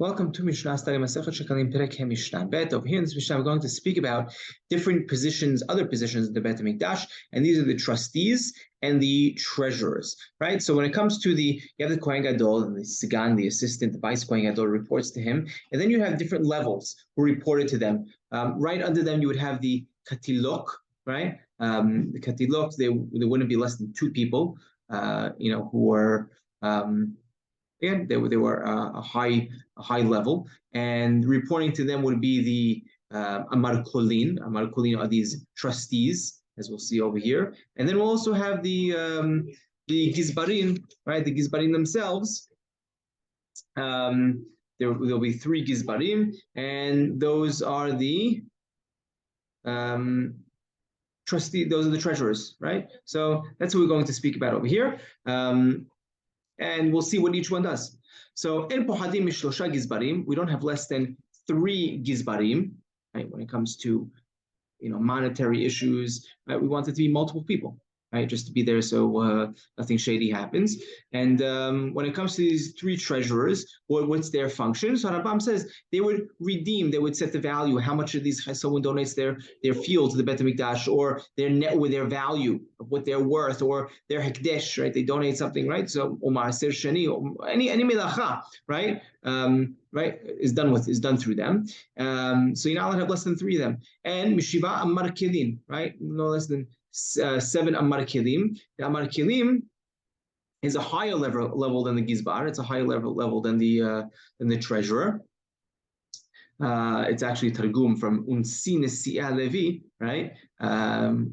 Welcome to Mishna study Masechet Shekalim Perek Mishna Bet. Over here in this Mishnah, we're going to speak about different positions, other positions in the Bet Hamikdash, and these are the trustees and the treasurers, right? So when it comes to you have the Kohen Gadol and the Sigan, the assistant, the vice Kohen Gadol reports to him, and then you have different levels who reported to them. Right under them, you would have the Katilok, right? The Katilok, they wouldn't be less than two people, who were again, they were a high level, and reporting to them would be the Amar Kolin. Amar Kolin are these trustees, as we'll see over here, and then we'll also have the Gizbarim, right? The Gizbarim themselves. There'll be three Gizbarim, and those are the trustee. Those are the treasurers, right? So that's what we're going to speak about over here. And we'll see what each one does. So, en pohadim mishlosha gizbarim, we don't have less than three gizbarim, right? When it comes to, monetary issues, right? We want it to be multiple people, right? Just to be there so nothing shady happens. And when it comes to these three treasurers, what's their function? So Rambam says they would redeem, they would set the value, how much of these, someone donates their field to the Bet HaMikdash, or their net with their value of what they're worth, or their hekdesh, right? They donate something, right? So Omar Ser Shani, any melacha, right? Right, is done through them. So you're not allowed to have less than three of them. And Mishiva Amar Kilin, right? No less than 7 Amar Kilim. The Amar Kilim is a higher level than the Gizbar. It's a higher level than the treasurer. It's actually Targum from Unsi Nesi'ah Levi, right?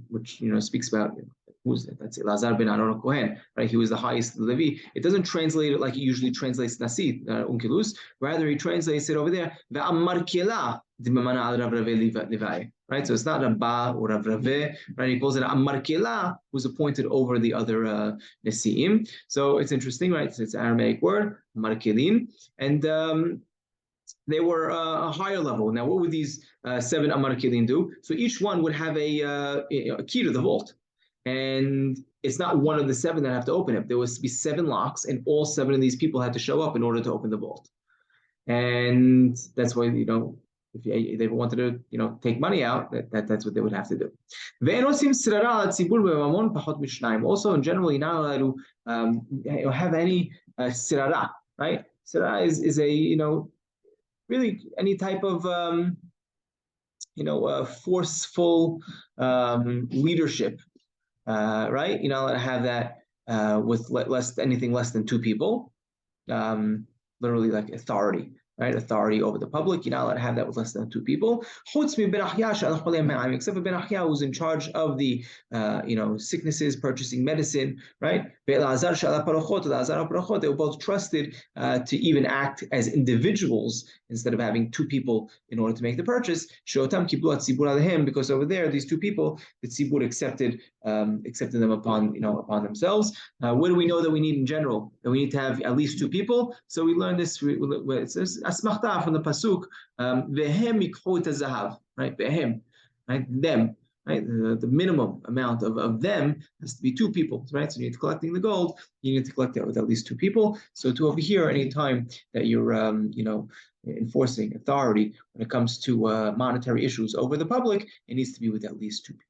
Which speaks about who's that? That's Elazar ben Aaron Kohen, right? He was the highest Levi. It doesn't translate it like it usually translates Nasi, Unkilus. Rather, he translates it over there. Ve'amar Kela d'memana al Rav Levi. Right, so it's not Rabba or Rav Raveh, right? He calls it Amar Kela, who's appointed over the other Nesi'im. So it's interesting, right? It's an Aramaic word, Amar Kelin, and they were a higher level. Now, what would these 7 Amar Kelin do? So each one would have a key to the vault, and it's not one of the 7 that have to open it. There was to be 7 locks, and all 7 of these people had to show up in order to open the vault, and that's why if they wanted to, take money out, that's what they would have to do. Also, in general, you're not allowed to have any sirara, right? Sirara is a, really any type of, forceful leadership, right? You're not allowed to have that with anything less than 2 people, literally like authority. Right, authority over the public. You're not allowed to have that with less than 2 people. Except for Ben Achya, who's in charge of the sicknesses, purchasing medicine, right? They were both trusted to even act as individuals instead of having 2 people in order to make the purchase. Because over there, these 2 people, the tzibur accepted them upon themselves. What do we know that we need in general? That we need to have at least 2 people. So we learned this. It says asmachta from the pasuk. Vehem yikhu et hazahav. Right, vehem, right, them. Right, the minimum amount of them has to be 2 people, right? So you're collecting the gold, you need to collect that with at least 2 people. So to over here, any time that you're enforcing authority when it comes to monetary issues over the public, it needs to be with at least 2 people.